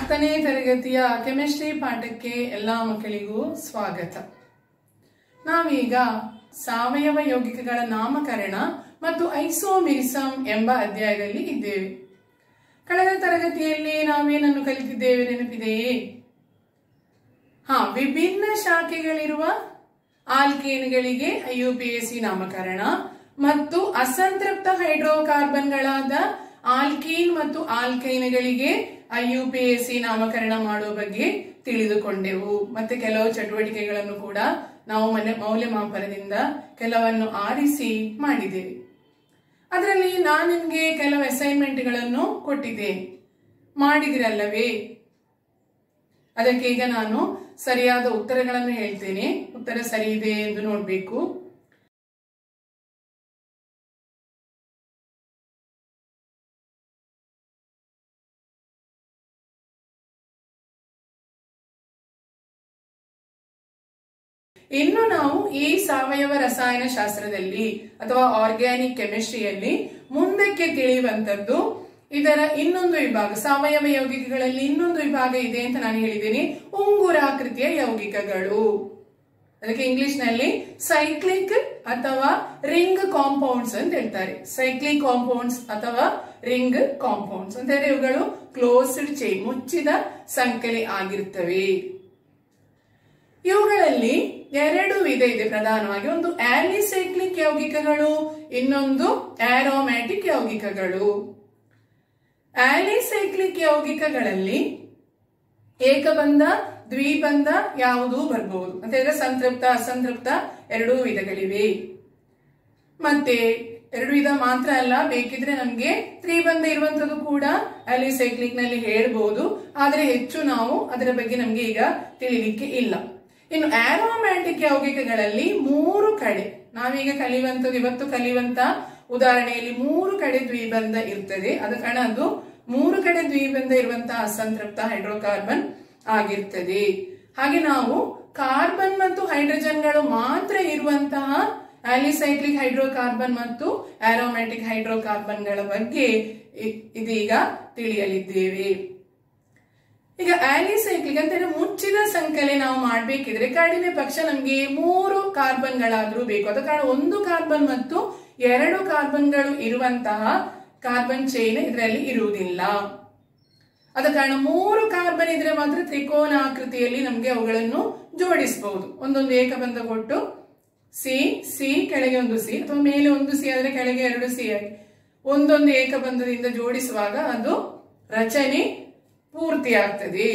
ಹತ್ತನೇ ತರಗತಿಯ ಕೆಮಿಸ್ಟ್ರಿ ಪಾಠಕ್ಕೆ ಎಲ್ಲಾ ಮಕ್ಕಳಿಗೂ ಸ್ವಾಗತ. ನಾವೀಗ ಸಾವಯವ ಯೌಗಿಕಗಳ ನಾಮಕರಣ ಮತ್ತು ಐಸೋಮೆರಿಸಮ್ ಎಂಬ ಅಧ್ಯಾಯದಲ್ಲಿ ಇದ್ದೇವೆ. ಕಳೆದ ತರಗತಿಯಲ್ಲಿ ನಾವೇನನ್ನು ಕಲಿತಿದ್ದೇವೆ ನೆನಪಿದೆಯೇ? ವಿಭಿನ್ನ ಶಾಖೆಗಳಿರುವ ಆಲ್ಕೇನ್ಗಳಿಗೆ IUPAC ನಾಮಕರಣ ಮತ್ತು ಅಸಂತೃಪ್ತ ಹೈಡ್ರೋಕಾರ್ಬನ್ಗಳಾದ ಆಲ್ಕೀನ್ ಮತ್ತು ಆಲ್ಕೈನ್ಗಳಿಗೆ IUPAC ನಾಮಕರಣ ಮಾಡುವ ಬಗ್ಗೆ ತಿಳಿದುಕೊಂಡೆವು. ಮತ್ತೆ ಕೆಲವು ಚಟುವಟಿಕೆಗಳನ್ನು ಕೂಡ ನಾವು ಮೌಲ್ಯಮಾಪನದಿಂದ ಕೆಲವನ್ನು ಆರಿಸಿ ಮಾಡಿದ್ದೇವೆ. ಅದರಲ್ಲಿ ನಾನು ನಿಮಗೆ ಕೆಲವು ಅಸೈನ್ಮೆಂಟ್ಗಳನ್ನು ಕೊಟ್ಟಿದ್ದೇನೆ, ಮಾಡಿದಿರಲ್ಲವೇ? ಅದಕ್ಕೆ ಈಗ ನಾನು ಸರಿಯಾದ ಉತ್ತರಗಳನ್ನು ಹೇಳ್ತೇನೆ. ಉತ್ತರ ಸರಿ ಇದೆ ಎಂದು ನೋಡಬೇಕು. ಇನ್ನು ನಾವು ಈ ಸಾವಯವ ರಸಾಯನ ಶಾಸ್ತ್ರದಲ್ಲಿ ಅಥವಾ ಆರ್ಗ್ಯಾನಿಕ್ ಕೆಮಿಸ್ಟ್ರಿಯಲ್ಲಿ ಮುಂದಕ್ಕೆ ತಿಳಿಯುವಂತದ್ದು ಇದರ ಇನ್ನೊಂದು ವಿಭಾಗ. ಸಾವಯವ ಯೌಗಿಕಗಳಲ್ಲಿ ಇನ್ನೊಂದು ವಿಭಾಗ ಇದೆ ಅಂತ ನಾನು ಹೇಳಿದ್ದೀನಿ, ಉಂಗುರಾಕೃತಿಯ ಯೌಗಿಕಗಳು. ಅದಕ್ಕೆ ಇಂಗ್ಲಿಷ್ ನಲ್ಲಿ ಸೈಕ್ಲಿಕ್ ಅಥವಾ ರಿಂಗ್ ಕಾಂಪೌಂಡ್ಸ್ ಅಂತ ಹೇಳ್ತಾರೆ. ಸೈಕ್ಲಿಕ್ ಕಾಂಪೌಂಡ್ಸ್ ಅಥವಾ ರಿಂಗ್ ಕಾಂಪೌಂಡ್ಸ್ ಅಂತ ಹೇಳಿದ್ರೆ ಇವುಗಳು ಕ್ಲೋಸ್ಡ್ ಚೈನ್, ಮುಚ್ಚಿದ ಸಂಕಲೆ ಆಗಿರ್ತವೆ. ಇವುಗಳಲ್ಲಿ ಎರಡು ವಿಧ ಇದೆ ಪ್ರಧಾನವಾಗಿ. ಒಂದು ಆಲಿಸೈಕ್ಲಿಕ್ ಯೌಗಿಕಗಳು, ಇನ್ನೊಂದು ಆರೋಮ್ಯಾಟಿಕ್ ಯೌಗಿಕಗಳು. ಆಲಿಸೈಕ್ಲಿಕ್ ಯೌಗಿಕಗಳಲ್ಲಿ ಏಕಬಂಧ ದ್ವಿಬಂಧ ಯಾವುದೂ ಬರಬಹುದು ಅಂತ ಹೇಳಿದ್ರೆ ಸಂತೃಪ್ತ ಅಸಂತೃಪ್ತ ಎರಡೂ ವಿಧಗಳಿವೆ. ಮತ್ತೆ ಎರಡು ವಿಧ ಮಾತ್ರ ಅಲ್ಲ, ಬೇಕಿದ್ರೆ ನಮ್ಗೆ ತ್ರಿಬಂಧ ಇರುವಂತದ್ದು ಕೂಡ ಆಲಿಸೈಕ್ಲಿಕ್ ನಲ್ಲಿ ಹೇಳ್ಬಹುದು. ಆದ್ರೆ ಹೆಚ್ಚು ನಾವು ಅದರ ಬಗ್ಗೆ ನಮ್ಗೆ ಈಗ ತಿಳಿಲಿಕ್ಕೆ ಇಲ್ಲ. ಇನ್ನು ಆರೋಮ್ಯಾಟಿಕ್ ಯೌಗಿಕಗಳಲ್ಲಿ ಮೂರು ಕಡೆ ನಾವೀಗ ಕಲಿಯುವಂತದ್ದು, ಇವತ್ತು ಕಲಿಯುವಂತ ಉದಾಹರಣೆಯಲ್ಲಿ ಮೂರು ಕಡೆ ದ್ವಿಬಂಧ ಇರ್ತದೆ. ಆದ ಕಾರಣ ಅದು ಮೂರು ಕಡೆ ದ್ವಿಬಂಧ ಇರುವಂತಹ ಅಸಂತೃಪ್ತ ಹೈಡ್ರೋಕಾರ್ಬನ್ ಆಗಿರ್ತದೆ. ಹಾಗೆ ನಾವು ಕಾರ್ಬನ್ ಮತ್ತು ಹೈಡ್ರೋಜನ್ಗಳು ಮಾತ್ರ ಇರುವಂತಹ ಆಲಿಸೈಕ್ಲಿಕ್ ಹೈಡ್ರೋಕಾರ್ಬನ್ ಮತ್ತು ಆರೋಮ್ಯಾಟಿಕ್ ಹೈಡ್ರೋಕಾರ್ಬನ್ಗಳ ಬಗ್ಗೆ ಇದೀಗ ತಿಳಿಯಲಿದ್ದೇವೆ. ಈಗ ಆಲಿಸೈಕ್ಲಿಕ್ ಅಂತ ಮುಚ್ಚಿದ ಸಂಕಲೆ ನಾವು ಮಾಡ್ಬೇಕಿದ್ರೆ ಕಡಿಮೆ ಪಕ್ಷ ನಮ್ಗೆ 3 ಕಾರ್ಬನ್ಗಳಾದ್ರೂ ಬೇಕು. ಅದ ಕಾರಣ ಒಂದು ಕಾರ್ಬನ್ ಮತ್ತು 2 ಕಾರ್ಬನ್ಗಳು ಇರುವಂತಹ ಕಾರ್ಬನ್ ಚೈನ್ ಇದರಲ್ಲಿ ಇರುವುದಿಲ್ಲ. ಅದ ಕಾರಣ 3 ಕಾರ್ಬನ್ ಇದ್ರೆ ಮಾತ್ರ ತ್ರಿಕೋನಾಕೃತಿಯಲ್ಲಿ ನಮ್ಗೆ ಅವುಗಳನ್ನು ಜೋಡಿಸಬಹುದು. ಒಂದೊಂದು ಏಕಬಂಧ ಕೊಟ್ಟು ಸಿ ಕೆಳಗೆ ಒಂದು ಸಿ ಅಥವಾ ಮೇಲೆ ಒಂದು ಸಿ ಆದ್ರೆ ಕೆಳಗೆ 2 ಸಿ ಆಗಿ ಒಂದೊಂದು ಏಕಬಂಧದಿಂದ ಜೋಡಿಸುವಾಗ ಅದು ರಚನೆ ಪೂರ್ತಿ ಆಗ್ತದೆ.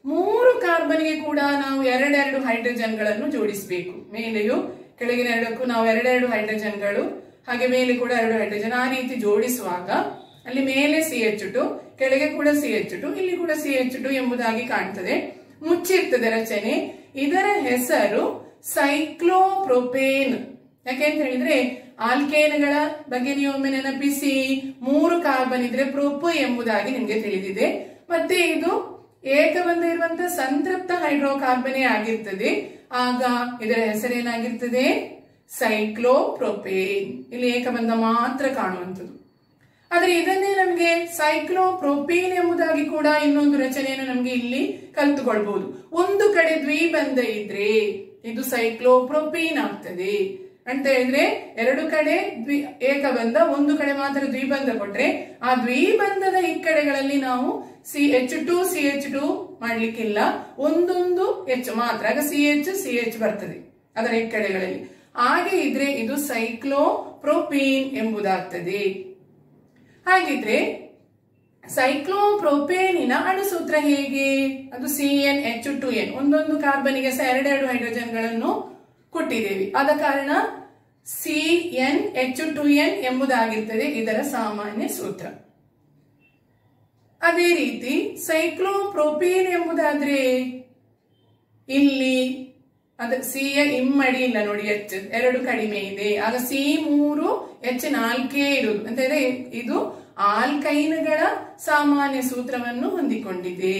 3 ಕಾರ್ಬನ್ಗೆ ಕೂಡ ನಾವು 2 ಹೈಡ್ರೋಜನ್ಗಳನ್ನು ಜೋಡಿಸಬೇಕು. ಮೇಲೆಯೂ ಕೆಳಗಿನ 2ಕ್ಕೂ ನಾವು 2 ಹೈಡ್ರೋಜನ್ಗಳು, ಹಾಗೆ ಮೇಲೆ ಕೂಡ 2 ಹೈಡ್ರೋಜನ್. ಆ ರೀತಿ ಜೋಡಿಸುವಾಗ ಅಲ್ಲಿ ಮೇಲೆ CH2, ಕೆಳಗೆ ಕೂಡ CH2, ಇಲ್ಲಿ ಕೂಡ CH2 ಎಂಬುದಾಗಿ ಕಾಣ್ತದೆ, ಮುಚ್ಚಿರ್ತದೆ ರಚನೆ. ಇದರ ಹೆಸರು ಸೈಕ್ಲೋಪ್ರೊಪೇನ್. ಯಾಕೆಂತ ಹೇಳಿದ್ರೆ ಆಲ್ಕೇನ್ಗಳ ಬಗ್ಗೆ ನೀವು ಒಮ್ಮೆ ನೆನಪಿಸಿ, 3 ಕಾರ್ಬನ್ ಇದ್ರೆ ಪ್ರೊಪ್ ಎಂಬುದಾಗಿ ನಿಮ್ಗೆ ತಿಳಿದಿದೆ. ಮತ್ತೆ ಇದು ಏಕಬಂಧ ಇರುವಂತಹ ಸಂತೃಪ್ತ ಹೈಡ್ರೋಕಾರ್ಬನೇ ಆಗಿರ್ತದೆ. ಆಗ ಇದರ ಹೆಸರೇನಾಗಿರ್ತದೆ? ಸೈಕ್ಲೋಪ್ರೊಪೇನ್. ಇಲ್ಲಿ ಏಕಬಂಧ ಮಾತ್ರ ಕಾಣುವಂಥದ್ದು. ಆದ್ರೆ ಇದನ್ನೇ ನಮ್ಗೆ ಸೈಕ್ಲೋಪ್ರೊಪೇನ್ ಎಂಬುದಾಗಿ ಕೂಡ ಇನ್ನೊಂದು ರಚನೆಯನ್ನು ನಮ್ಗೆ ಇಲ್ಲಿ ಕಲ್ತುಕೊಳ್ಬಹುದು. ಒಂದು ಕಡೆ ದ್ವಿಬಂಧ ಇದ್ರೆ ಇದು ಸೈಕ್ಲೋಪ್ರೊಪೇನ್ ಆಗ್ತದೆ. ಅಂತ ಹೇಳಿದ್ರೆ ಎರಡು ಕಡೆ ಏಕಬಂಧ, ಒಂದು ಕಡೆ ಮಾತ್ರ ದ್ವಿಬಂಧ ಕೊಟ್ರೆ ಆ ದ್ವಿಬಂಧದ ಇಕ್ಕಡೆಗಳಲ್ಲಿ ನಾವು CH2 ಮಾಡ್ಲಿಕ್ಕಿಲ್ಲ, ಒಂದೊಂದು H ಮಾತ್ರ, ಆಗ CH ಬರ್ತದೆ ಅದರ ಇಕ್ಕಡೆಗಳಲ್ಲಿ. ಹಾಗೆ ಇದ್ರೆ ಇದು ಸೈಕ್ಲೋಪ್ರೋಪೀನ್ ಎಂಬುದಾಗ್ತದೆ. ಹಾಗಿದ್ರೆ ಸೈಕ್ಲೋಪ್ರೋಪೇನಿನ ಅಣುಸೂತ್ರ ಹೇಗೆ? ಅದು CnH2n, ಒಂದೊಂದು ಕಾರ್ಬನ್ಗೆ ಸಹ ಎರಡೆರಡು ಹೈಡ್ರೋಜನ್ಗಳನ್ನು ಕೊಟ್ಟಿದ್ದೇವೆ, ಆದ ಕಾರಣ CnH2n ಎಂಬುದಾಗಿರ್ತದೆ ಇದರ ಸಾಮಾನ್ಯ ಸೂತ್ರ. ಅದೇ ರೀತಿ ಸೈಕ್ಲೋಪ್ರೋಪೀನ್ ಎಂಬುದಾದ್ರೆ ಇಲ್ಲಿ ಸಿ ಯ ಇಮ್ಮಡಿ ಇಲ್ಲ ನೋಡಿ, H ಎರಡು ಕಡಿಮೆ ಇದೆ, ಆಗ C3H4 ಇರುವುದು ಅಂತ ಹೇಳಿದ್ರೆ ಇದು ಆಲ್ಕೈನ್ಗಳ ಸಾಮಾನ್ಯ ಸೂತ್ರವನ್ನು ಹೊಂದಿಕೊಂಡಿದೆ.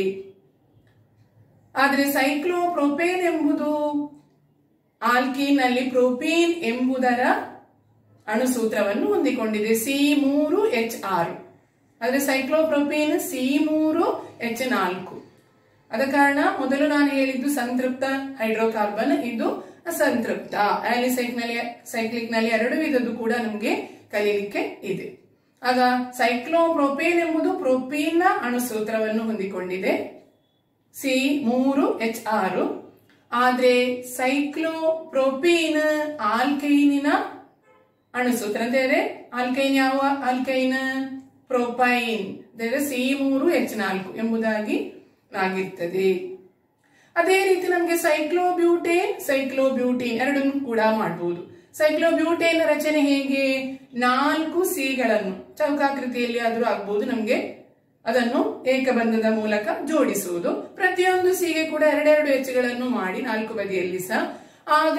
ಆದ್ರೆ ಸೈಕ್ಲೋಪ್ರೋಪೇನ್ ಎಂಬುದು ಆಲ್ಕೀನ್ ನಲ್ಲಿ ಪ್ರೋಪೀನ್ ಎಂಬುದರ ಅಣುಸೂತ್ರವನ್ನು ಹೊಂದಿಕೊಂಡಿದೆ, C3H6. ಆದ್ರೆ ಸೈಕ್ಲೋಪ್ರೋಪೀನ್ C3H4. ಆದ ಕಾರಣ ಮೊದಲು ನಾನು ಹೇಳಿದ್ದು ಸಂತೃಪ್ತ ಹೈಡ್ರೋಕಾರ್ಬನ್, ಇದು ಅಸಂತೃಪ್ತ. ಸೈಕ್ಲಿಕ್ ನಲ್ಲಿ ಎರಡು ವಿಧದ್ದು ಕೂಡ ನಮಗೆ ಕಲಿಯಲಿಕ್ಕೆ ಇದೆ. ಆಗ ಸೈಕ್ಲೋಪ್ರೋಪೇನ್ ಎಂಬುದು ಪ್ರೋಪೀನ್ ನ ಅಣುಸೂತ್ರವನ್ನು ಹೊಂದಿಕೊಂಡಿದೆ, C3H6. ಆದ್ರೆ ಸೈಕ್ಲೋಪ್ರೋಪೀನ್ ಆಲ್ಕೈನಿನ ಅಣುಸೂತ್ರ ಅಂತ ಹೇಳಿದ್ರೆ ಆಲ್ಕೈನ್ ಯಾವ ಆಲ್ಕೈನ್? ಪ್ರೋಪೈನ್, C3H4 ಎಂಬುದಾಗಿ ಆಗಿರ್ತದೆ. ಅದೇ ರೀತಿ ನಮಗೆ ಸೈಕ್ಲೋಬ್ಯೂಟೇನ್ ಎರಡನ್ನು ಕೂಡ ಮಾಡಬಹುದು. ಸೈಕ್ಲೋಬ್ಯೂಟೇನ್ ರಚನೆ ಹೇಗೆ? 4 ಸಿಗಳನ್ನು ಚೌಕಾಕೃತಿಯಲ್ಲಿ ಆದ್ರೂ ಆಗ್ಬಹುದು, ನಮಗೆ ಅದನ್ನು ಏಕಬಂಧದ ಮೂಲಕ ಜೋಡಿಸುವುದು. ಪ್ರತಿಯೊಂದು ಸಿಗೆ ಕೂಡ ಎರಡೆರಡು Hಗಳನ್ನು ಮಾಡಿ 4 ಬದಿಯಲ್ಲಿ ಸಹ, ಆಗ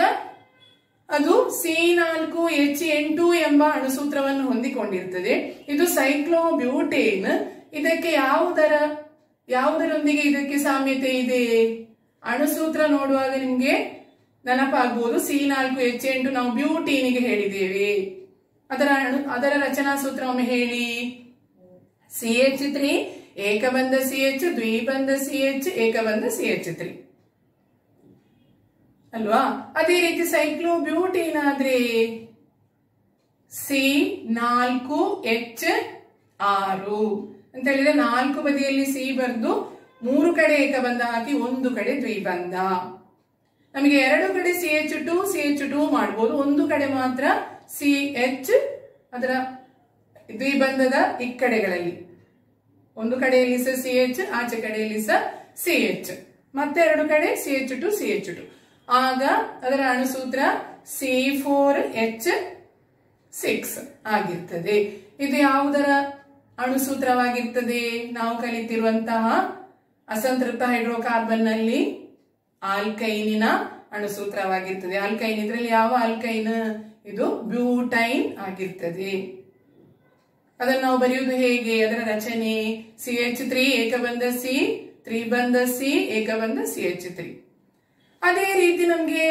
ಅದು C4H8 ಎಂಬ ಅಣುಸೂತ್ರವನ್ನು ಹೊಂದಿಕೊಂಡಿರ್ತದೆ. ಇದು ಸೈಕ್ಲೋಬ್ಯೂಟೇನ್. ಇದಕ್ಕೆ ಯಾವುದರೊಂದಿಗೆ ಇದಕ್ಕೆ ಸಾಮ್ಯತೆ ಇದೆ? ಅಣುಸೂತ್ರ ನೋಡುವಾಗ ನಿಮ್ಗೆ ನೆನಪಾಗಬಹುದು, C4H8 ನಾವು ಬ್ಯೂಟೀನಿಗೆ ಹೇಳಿದ್ದೇವೆ. ಅದರ ರಚನಾ ಸೂತ್ರ ಒಮ್ಮೆ ಹೇಳಿ. CH3 ಏಕಬಂಧ CH, ದ್ವಿಬಂಧ CH, ಏಕಬಂಧ CH3 ಅಲ್ವಾ? ಅದೇ ರೀತಿ ಸೈಕ್ಲೋಬ್ಯೂಟೇನ್ ಆದ್ರೆ C4H6 ಅಂತ ಹೇಳಿದ್ರೆ 4 ಬದಿಯಲ್ಲಿ C ಬರ್ದು 3 ಕಡೆ ಏಕಬಂಧ ಹಾಕಿ 1 ಕಡೆ ದ್ವಿಬಂಧ. ನಮಗೆ 2 ಕಡೆ CH2 ಮಾಡಬಹುದು, ಒಂದು ಕಡೆ ಮಾತ್ರ CH ಅದರ ದ್ವಿಬಂಧದ ಇಕ್ಕಡೆಗಳಲ್ಲಿ, ಒಂದು ಕಡೆಯಲ್ಲಿ ಸಹ CH, ಆಚೆ ಕಡೆಯಲ್ಲಿ ಸಹ CH, ಮತ್ತೆ 2 ಕಡೆ CH2. ಆಗ ಅದರ ಅಣುಸೂತ್ರ C4H6 ಆಗಿರ್ತದೆ. ಇದು ಯಾವುದರ ಅಣುಸೂತ್ರವಾಗಿರ್ತದೆ? ನಾವು ಕಲಿತಿರುವಂತಹ ಅಸಂತೃಪ್ತ ಹೈಡ್ರೋಕಾರ್ಬನ್ ನಲ್ಲಿ ಆಲ್ಕೈನಿನ ಅಣುಸೂತ್ರವಾಗಿರ್ತದೆ. ಆಲ್ಕೈನ್ ಇದರಲ್ಲಿ ಯಾವ ಆಲ್ಕೈನ್? ಇದು ಬ್ಯೂಟೈನ್ ಆಗಿರ್ತದೆ. ಅದನ್ನು ನಾವು ಬರೆಯುವುದು ಹೇಗೆ? ಅದರ ರಚನೆ CH3 ಏಕಬಂಧ C, ತ್ರಿಬಂಧ C, ಏಕಬಂಧ CH3. ಅದೇ ರೀತಿ ನಮ್ಗೆ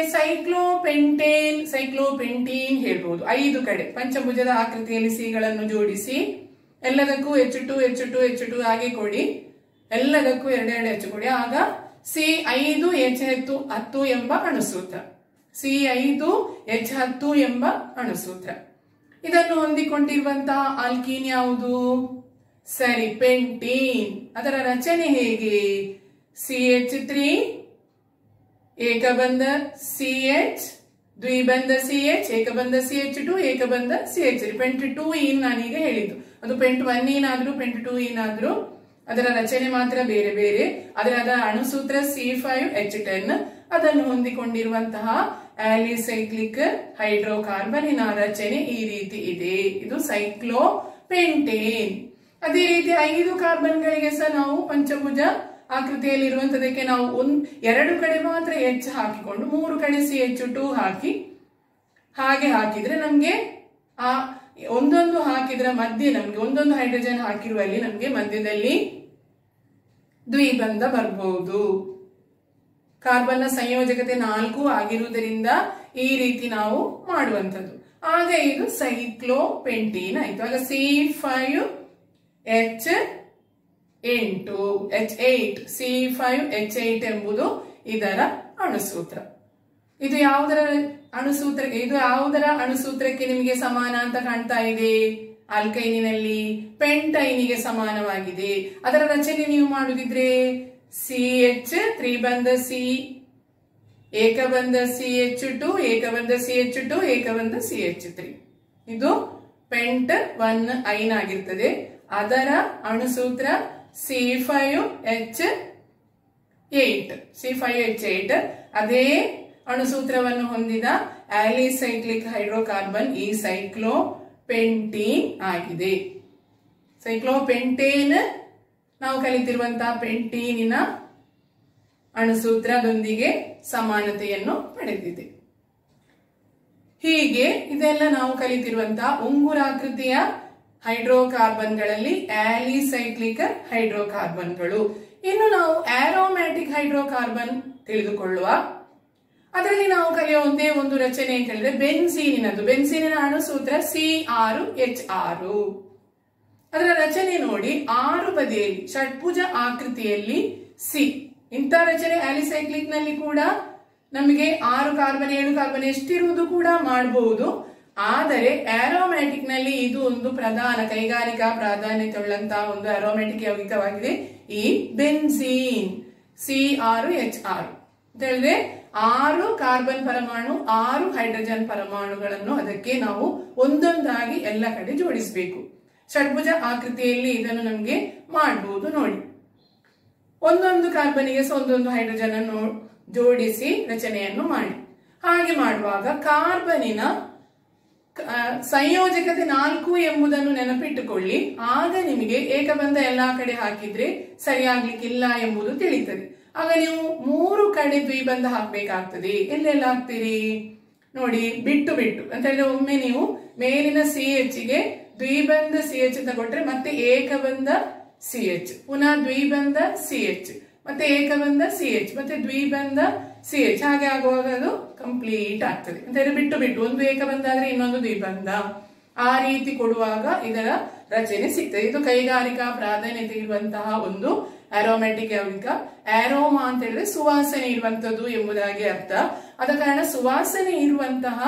ಸೈಕ್ಲೋಪೆಂಟೀನ್ ಹೇಳ್ಬಹುದು. 5 ಕಡೆ ಪಂಚಭುಜದ ಆಕೃತಿಯಲ್ಲಿ ಸಿಗಳನ್ನು ಜೋಡಿಸಿ ಎಲ್ಲದಕ್ಕೂ H2 ಹಾಗೆ ಕೊಡಿ, ಎಲ್ಲದಕ್ಕೂ ಎರಡೆರಡು H ಕೊಡಿ, ಆಗ C5H10 ಎಂಬ ಅಣುಸೂತ್ರ, C5H10 ಎಂಬ ಅಣುಸೂತ್ರ. ಇದನ್ನು ಹೊಂದಿಕೊಂಡಿರುವಂತಹ ಆಲ್ಕೀನ್ ಯಾವುದು? ಸರಿ, ಪೆಂಟೀನ್. ಅದರ ರಚನೆ ಹೇಗೆ? CH3 ಏಕಬಂಧ CH, ದ್ವಿಬಂಧ CH, ಏಕಬಂಧ CH2, ಏಕಬಂಧ CH3. ಪೆಂಟ್ 2 ನಾನೀಗ ಹೇಳಿದ್ದು, ಅದು ಪೆಂಟ್ 1 ಆದ್ರೂ ಪೆಂಟ್ 2 ಆದ್ರೂ ಅದರ ರಚನೆ ಮಾತ್ರ ಬೇರೆ ಬೇರೆ. ಅದರ ಅಣುಸೂತ್ರ C5H10. ಅದನ್ನು ಹೊಂದಿಕೊಂಡಿರುವಂತಹ ಆಲಿಸೈಕ್ಲಿಕ್ ಹೈಡ್ರೋಕಾರ್ಬನಿನ ರಚನೆ ಈ ರೀತಿ ಇದೆ. ಇದು ಸೈಕ್ಲೋಪೆಂಟೇನ್. ಅದೇ ರೀತಿ 5 ಕಾರ್ಬನ್ಗಳಿಗೆ ಸಹ ನಾವು ಪಂಚಭುಜ ಆಕೃತಿಯಲ್ಲಿರುವಂತದಕ್ಕೆ ನಾವು 2 ಕಡೆ ಮಾತ್ರ H ಹಾಕಿಕೊಂಡು 3 ಕಡೆ CH2 ಹಾಕಿ ಹಾಗೆ ಹಾಕಿದ್ರೆ ನಮ್ಗೆ ಆ ಒಂದೊಂದು ಹಾಕಿದ್ರ ಮಧ್ಯೆ ನಮ್ಗೆ ಒಂದೊಂದು ಹೈಡ್ರೋಜನ್ ಹಾಕಿರುವಲ್ಲಿ ನಮ್ಗೆ ಮಧ್ಯದಲ್ಲಿ ದ್ವಿಬಂಧ ಬರಬಹುದು. ಕಾರ್ಬನ್ ನ ಸಂಯೋಜಕತೆ 4 ಆಗಿರುವುದರಿಂದ ಈ ರೀತಿ ನಾವು ಮಾಡುವಂತದ್ದು. ಆಗ ಇದು ಸೈಕ್ಲೋಪೆಂಟೀನ್ ಆಯ್ತು. ಆಗ C5H8 ಎಂಬುದು ಇದರ ಅಣುಸೂತ್ರ. ಇದು ಯಾವುದರ ಅಣುಸೂತ್ರಕ್ಕೆ ನಿಮಗೆ ಸಮಾನ ಅಂತ ಕಾಣ್ತಾ ಇದೆ? ಆಲ್ಕೈನಿನಲ್ಲಿ ಪೆಂಟೈನಿಗೆ ಸಮಾನವಾಗಿದೆ. ಅದರ ರಚನೆ ನೀವು ಮಾಡುದಿದ್ರೆ CH 3 ಬಂಧ C, ಏಕಬಂಧ CH2, ಏಕಬಂಧ CH2, ಏಕಬಂಧ CH3. ಇದು ಪೆಂಟ್ 1 ಐನ್ ಆಗಿರ್ತದೆ. ಅದರ ಅಣುಸೂತ್ರ C5H8. ಅದೇ ಅಣುಸೂತ್ರವನ್ನು ಹೊಂದಿದ ಆಲಿಸೈಕ್ಲಿಕ್ ಹೈಡ್ರೋಕಾರ್ಬನ್ ಈ ಸೈಕ್ಲೋಪೆಂಟೀನ್ ಆಗಿದೆ. ಸೈಕ್ಲೋಪೆಂಟೇನ್ ನಾವು ಕಲಿತಿರುವಂತಹ ಪೆಂಟೀನಿನ ಅಣುಸೂತ್ರದೊಂದಿಗೆ ಸಮಾನತೆಯನ್ನು ಪಡೆದಿದೆ. ಹೀಗೆ ಇದೆಲ್ಲ ನಾವು ಕಲಿತಿರುವಂತಹ ಉಂಗುರಾಕೃತಿಯ ಹೈಡ್ರೋಕಾರ್ಬನ್ಗಳಲ್ಲಿ ಆಲಿಸೈಕ್ಲಿಕ್ ಹೈಡ್ರೋಕಾರ್ಬನ್ಗಳು. ಇನ್ನು ನಾವು ಆರೋಮ್ಯಾಟಿಕ್ ಹೈಡ್ರೋಕಾರ್ಬನ್ ತಿಳಿದುಕೊಳ್ಳುವ. ಅದರಲ್ಲಿ ನಾವು ಕಲಿಯುವ ಒಂದೇ ಒಂದು ರಚನೆ ಅಂತ ಹೇಳಿದ್ರೆ ಬೆನ್ಸೀನಿನದು. ಬೆನ್ಸೀನಿನ ಅಣುಸೂತ್ರ C6H6. ಅದರ ರಚನೆ ನೋಡಿ, 6 ಬದಿಯಲ್ಲಿ ಷಟ್ಭುಜ ಆಕೃತಿಯಲ್ಲಿ C. ಇಂಥ ರಚನೆ ಆಲಿಸೈಕ್ಲಿಕ್ ನಲ್ಲಿ ಕೂಡ ನಮಗೆ 6 ಕಾರ್ಬನ್ 7 ಕಾರ್ಬನ್ ಎಷ್ಟಿರುವುದು ಕೂಡ ಮಾಡಬಹುದು. ಆದರೆ ಆರೋಮ್ಯಾಟಿಕ್ ನಲ್ಲಿ ಇದು ಒಂದು ಪ್ರಧಾನ ಕೈಗಾರಿಕಾ ಪ್ರಾಧಾನ್ಯತೆಯುಳ್ಳಂತಹ ಒಂದು ಆರೋಮ್ಯಾಟಿಕ್ ಯೌಗಿಕವಾಗಿದೆ ಈ ಬೆನ್ಸೀನ್. C6H6 ಅಂತ ಹೇಳಿದ್ರೆ 6 ಕಾರ್ಬನ್ ಪರಮಾಣು 6 ಹೈಡ್ರೋಜನ್ ಪರಮಾಣುಗಳನ್ನು ಅದಕ್ಕೆ ನಾವು ಒಂದೊಂದಾಗಿ ಎಲ್ಲ ಕಡೆ ಜೋಡಿಸಬೇಕು. ಷಡ್ಭುಜ ಆಕೃತಿಯಲ್ಲಿ ಇದನ್ನು ನಮಗೆ ಮಾಡಬಹುದು. ನೋಡಿ, ಒಂದೊಂದು ಕಾರ್ಬನ್ಗೆ ಒಂದೊಂದು ಹೈಡ್ರೋಜನ್ ಅನ್ನು ಜೋಡಿಸಿ ರಚನೆಯನ್ನು ಮಾಡಿ. ಹಾಗೆ ಮಾಡುವಾಗ ಕಾರ್ಬನಿನ ಸಂಯೋಜಕತೆ 4 ಎಂಬುದನ್ನು ನೆನಪಿಟ್ಟುಕೊಳ್ಳಿ. ಆಗ ನಿಮಗೆ ಏಕಬಂಧ ಎಲ್ಲಾ ಕಡೆ ಹಾಕಿದ್ರೆ ಸರಿಯಾಗ್ಲಿಕ್ಕಿಲ್ಲ ಎಂಬುದು ತಿಳಿಯುತ್ತದೆ. ಆಗ ನೀವು 3 ಕಡೆ ದ್ವಿಬಂಧ ಹಾಕಬೇಕಾಗ್ತದೆ. ಎಲ್ಲೆಲ್ಲ ಹಾಕ್ತೀರಿ ನೋಡಿ, ಬಿಟ್ಟು ಬಿಟ್ಟು ಅಂತ ಹೇಳಿದ್ರೆ ಒಮ್ಮೆ ನೀವು ಮೇಲಿನ CH ಗೆ ದ್ವಿಬಂಧ CH ತಗೊಟ್ರೆ ಮತ್ತೆ ಏಕಬಂಧ CH, ಪುನಃ ದ್ವಿಬಂಧ CH, ಮತ್ತೆ ಏಕಬಂಧ CH, ಮತ್ತೆ ದ್ವಿಬಂಧ CH. ಹಾಗೆ ಆಗುವಾಗ ಅದು ಕಂಪ್ಲೀಟ್ ಆಗ್ತದೆ. ಅಂತ ಹೇಳಿದ್ರೆ ಬಿಟ್ಟು ಬಿಟ್ಟು ಒಂದು ಏಕಬಂಧ ಆದ್ರೆ ಇನ್ನೊಂದು ದ್ವಿಬಂಧ, ಆ ರೀತಿ ಕೊಡುವಾಗ ಇದರ ರಚನೆ ಸಿಗ್ತದೆ. ಇದು ಕೈಗಾರಿಕಾ ಪ್ರಾಧಾನ್ಯತೆ ಇರುವಂತಹ ಒಂದು ಆರೋಮ್ಯಾಟಿಕ್ ಯೌಗಿಕ. ಆರೋಮಾ ಅಂತ ಹೇಳಿದ್ರೆ ಸುವಾಸನೆ ಇರುವಂತದ್ದು ಎಂಬುದಾಗಿ ಅರ್ಥ. ಆದ ಕಾರಣ ಸುವಾಸನೆ ಇರುವಂತಹ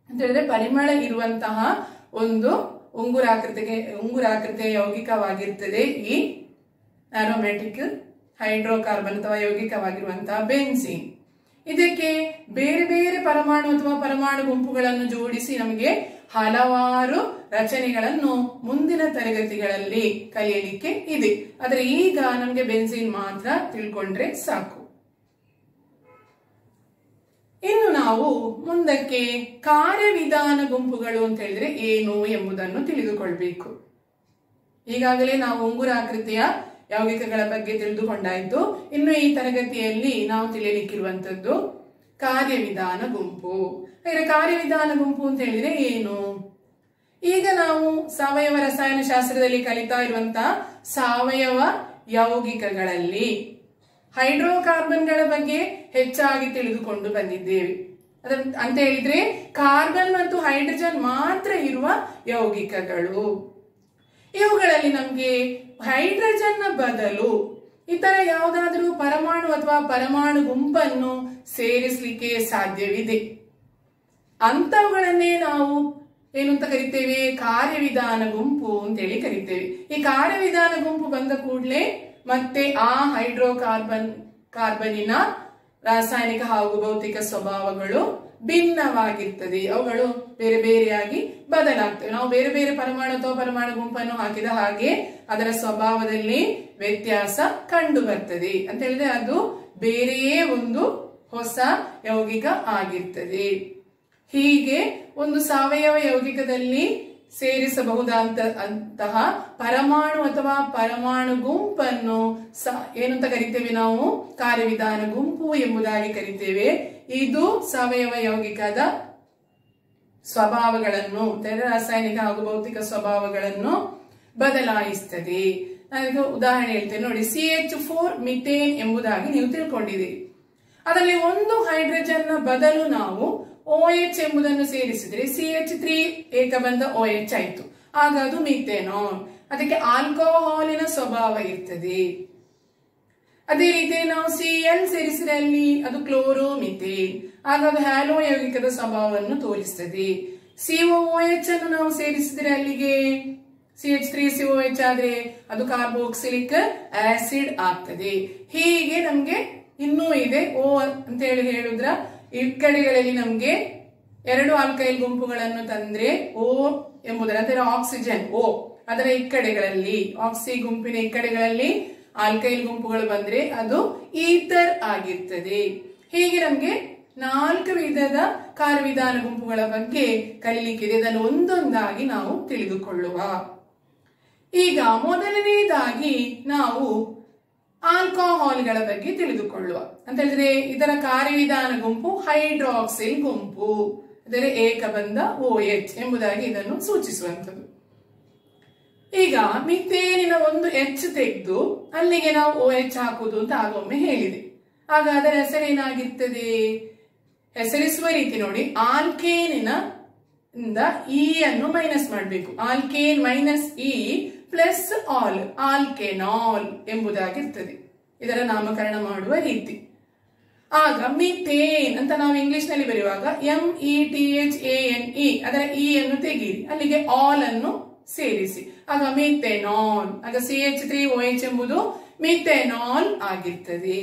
ಅಂತ ಹೇಳಿದ್ರೆ ಪರಿಮಳ ಇರುವಂತಹ ಒಂದು ಉಂಗುರಾಕೃತಿಯ ಯೌಗಿಕವಾಗಿರ್ತದೆ ಈ ಆರೋಮ್ಯಾಟಿಕ್ ಹೈಡ್ರೋಕಾರ್ಬನ್ ಅಥವಾ ಯೌಗಿಕವಾಗಿರುವಂತಹ ಬೆನ್ಸೀನ್. ಇದಕ್ಕೆ ಬೇರೆ ಬೇರೆ ಪರಮಾಣು ಅಥವಾ ಪರಮಾಣು ಗುಂಪುಗಳನ್ನು ಜೋಡಿಸಿ ನಮಗೆ ಹಲವಾರು ರಚನೆಗಳನ್ನು ಮುಂದಿನ ತರಗತಿಗಳಲ್ಲಿ ಕಲಿಯಲಿಕ್ಕೆ ಇದೆ. ಆದರೆ ಈಗ ನಮಗೆ ಬೆನ್ಸೀನ್ ಮಾತ್ರ ತಿಳ್ಕೊಂಡ್ರೆ ಸಾಕು. ಇನ್ನು ನಾವು ಮುಂದಕ್ಕೆ ಕಾರ್ಯವಿಧಾನ ಗುಂಪುಗಳು ಅಂತ ಹೇಳಿದ್ರೆ ಏನು ಎಂಬುದನ್ನು ತಿಳಿದುಕೊಳ್ಬೇಕು. ಈಗಾಗಲೇ ನಾವು ಉಂಗುರಾಕೃತಿಯ ಯೌಗಿಕಗಳ ಬಗ್ಗೆ ತಿಳಿದುಕೊಂಡಾಯ್ತು. ಇನ್ನು ಈ ತರಗತಿಯಲ್ಲಿ ನಾವು ತಿಳಿಯಲಿಕ್ಕಿರುವಂತದ್ದು ಕಾರ್ಯವಿಧಾನ ಗುಂಪು. ಹಾಗೆ ಕಾರ್ಯವಿಧಾನ ಗುಂಪು ಅಂತ ಹೇಳಿದ್ರೆ ಏನು? ಈಗ ನಾವು ಸಾವಯವ ರಸಾಯನಶಾಸ್ತ್ರದಲ್ಲಿ ಕಲಿತಾ ಇರುವಂತಹ ಸಾವಯವ ಯೌಗಿಕಗಳಲ್ಲಿ ಹೈಡ್ರೋಕಾರ್ಬನ್ಗಳ ಬಗ್ಗೆ ಹೆಚ್ಚಾಗಿ ತಿಳಿದುಕೊಂಡು ಬಂದಿದ್ದೇವೆ. ಅಂತ ಹೇಳಿದ್ರೆ ಕಾರ್ಬನ್ ಮತ್ತು ಹೈಡ್ರೋಜನ್ ಮಾತ್ರ ಇರುವ ಯೌಗಿಕಗಳು. ಇವುಗಳಲ್ಲಿ ನಮಗೆ ಹೈಡ್ರೋಜನ್ ನ ಬದಲು ಇತರ ಯಾವುದಾದರೂ ಪರಮಾಣು ಅಥವಾ ಪರಮಾಣು ಗುಂಪನ್ನು ಸೇರಿಸಲಿಕ್ಕೆ ಸಾಧ್ಯವಿದೆ. ಅಂತವುಗಳನ್ನೇ ನಾವು ಏನು ಅಂತ ಕರಿತೇವೆ? ಕಾರ್ಯವಿಧಾನ ಗುಂಪು ಅಂತೇಳಿ ಕರಿತೇವೆ. ಈ ಕಾರ್ಯವಿಧಾನ ಗುಂಪು ಬಂದ ಕೂಡಲೇ ಮತ್ತೆ ಆ ಕಾರ್ಬನ್ನಿನ ರಾಸಾಯನಿಕ ಹಾಗೂ ಭೌತಿಕ ಸ್ವಭಾವಗಳು ಭಿನ್ನವಾಗಿರ್ತದೆ. ಅವುಗಳು ಬೇರೆ ಬೇರೆಯಾಗಿ ಬದಲಾಗ್ತವೆ. ನಾವು ಬೇರೆ ಬೇರೆ ಪರಮಾಣು ಅಥವಾ ಪರಮಾಣು ಗುಂಪನ್ನು ಹಾಕಿದ ಹಾಗೆ ಅದರ ಸ್ವಭಾವದಲ್ಲಿ ವ್ಯತ್ಯಾಸ ಕಂಡು ಬರ್ತದೆ. ಅಂತ ಹೇಳಿದ್ರೆ ಅದು ಬೇರೆಯೇ ಒಂದು ಹೊಸ ಯೌಗಿಕ ಆಗಿರ್ತದೆ. ಹೀಗೆ ಒಂದು ಸಾವಯವ ಯೌಗಿಕದಲ್ಲಿ ಸೇರಿಸಬಹುದಾದಂತಹ ಪರಮಾಣು ಅಥವಾ ಪರಮಾಣು ಗುಂಪನ್ನು ಏನಂತ ಕರಿತೇವೆ? ನಾವು ಕಾರ್ಯವಿಧಾನ ಗುಂಪು ಎಂಬುದಾಗಿ ಕರಿತೇವೆ. ಇದು ಸಾವಯವ ಯೌಗಿಕದ ಸ್ವಭಾವಗಳನ್ನು, ರಾಸಾಯನಿಕ ಹಾಗೂ ಭೌತಿಕ ಸ್ವಭಾವಗಳನ್ನು ಬದಲಾಯಿಸ್ತದೆ. ನಾನೀಗ ಉದಾಹರಣೆ ಹೇಳ್ತೇನೆ ನೋಡಿ. CH4 ಮಿಥೇನ್ ಎಂಬುದಾಗಿ ನೀವು ತಿಳ್ಕೊಂಡಿದ್ದೀರಿ. ಅದರಲ್ಲಿ ಒಂದು ಹೈಡ್ರೋಜನ್ ನ ಬದಲು ನಾವು OH ಎಂಬುದನ್ನು ಸೇರಿಸಿದ್ರೆ CH3 ಏಕಬಂಧ OH ಆಯ್ತು. ಆಗ ಅದು ಮಿಥೇನಾಲ್. ಅದಕ್ಕೆ ಆಲ್ಕೋಹಾಲಿನ ಸ್ವಭಾವ ಇರ್ತದೆ. ಅದೇ ರೀತಿ ನಾವು Cl ಸೇರಿಸಿದರೆ ಅಲ್ಲಿ ಅದು ಕ್ಲೋರೋಮಿಥೇನ್, ಆಗ ಅದು ಹ್ಯಾಲೋ ಯೌಗಿಕದ ಸ್ವಭಾವವನ್ನು ತೋರಿಸುತ್ತದೆ. COOH ಅನ್ನು ನಾವು ಸೇರಿಸಿದರೆ ಅಲ್ಲಿಗೆ CH3COH ಆದ್ರೆ ಅದು ಕಾರ್ಬೋಕ್ಸಿಲಿಕ್ ಆಸಿಡ್ ಆಗ್ತದೆ. ಹೀಗೆ ನಮ್ಗೆ ಇನ್ನೂ ಇದೆ. O ಅಂತ ಹೇಳಿದ್ರ ಈ ಕಡೆಗಳಲ್ಲಿ ನಮ್ಗೆ 2 ಆಲ್ಕೈಲ್ ಗುಂಪುಗಳನ್ನು ತಂದ್ರೆ O ಎಂಬುದರ ಅಂದರೆ ಆಕ್ಸಿಜನ್ O ಅದರ ಈ ಕಡೆಗಳಲ್ಲಿ ಆಕ್ಸಿ ಗುಂಪಿನ ಈ ಕಡೆಗಳಲ್ಲಿ ಆಲ್ಕೈಲ್ ಗುಂಪುಗಳು ಬಂದ್ರೆ ಅದು ಈಥರ್ ಆಗಿರ್ತದೆ. ಹೀಗೆ ನಮ್ಗೆ 4 ವಿಧದ ಕಾರ್ಯವಿಧಾನ ಗುಂಪುಗಳ ಬಗ್ಗೆ ಕಲಿಲಿಕ್ಕಿದೆ. ಅದನ್ನು ಒಂದೊಂದಾಗಿ ನಾವು ತಿಳಿದುಕೊಳ್ಳುವ. ಈಗ ಮೊದಲನೇದಾಗಿ ನಾವು ಆಲ್ಕೋಹಾಲ್ಗಳ ಬಗ್ಗೆ ತಿಳಿದುಕೊಳ್ಳುವ ಅಂತ ಹೇಳಿದ್ರೆ ಇದರ ಕಾರ್ಯವಿಧಾನ ಗುಂಪು ಹೈಡ್ರಾಕ್ಸಿಲ್ ಗುಂಪು, ಅಂದರೆ ಏಕಬಂಧ OH ಎಂಬುದಾಗಿ ಇದನ್ನು ಸೂಚಿಸುವಂಥದ್ದು. ಈಗ ಮಿಥೇನಿನ ಒಂದು H ತೆಗೆದು ಅಲ್ಲಿಗೆ ನಾವು OH ಹಾಕುವುದು ಅಂತ ಆಗೊಮ್ಮೆ ಹೇಳಿದೆ. ಆಗ ಅದರ ಹೆಸರೇನಾಗಿರ್ತದೆ? ಹೆಸರಿಸುವ ರೀತಿ ನೋಡಿ, ಆಲ್ಕೇನಿನ E ಅನ್ನು ಮೈನಸ್ ಮಾಡಬೇಕು. Alkane minus E plus ol, alkanol ಎಂಬುದಾಗಿರ್ತದೆ ಇದರ ನಾಮಕರಣ ಮಾಡುವ ರೀತಿ. ಆಗ ಮಿಥೇನ್ ಅಂತ ನಾವು ಇಂಗ್ಲಿಷ್ ನಲ್ಲಿ ಬರೆಯುವಾಗ METHANE ಅದರ E ಅನ್ನು ತೆಗೀರಿ, ಅಲ್ಲಿಗೆ ಆಲ್ ಅನ್ನು ಸೇರಿಸಿ, ಆಗ ಮಿಥೆನಾಲ್. ಆಗ CH3OH ಎಂಬುದು ಮಿಥೆನಾಲ್ ಆಗಿರ್ತದೆ.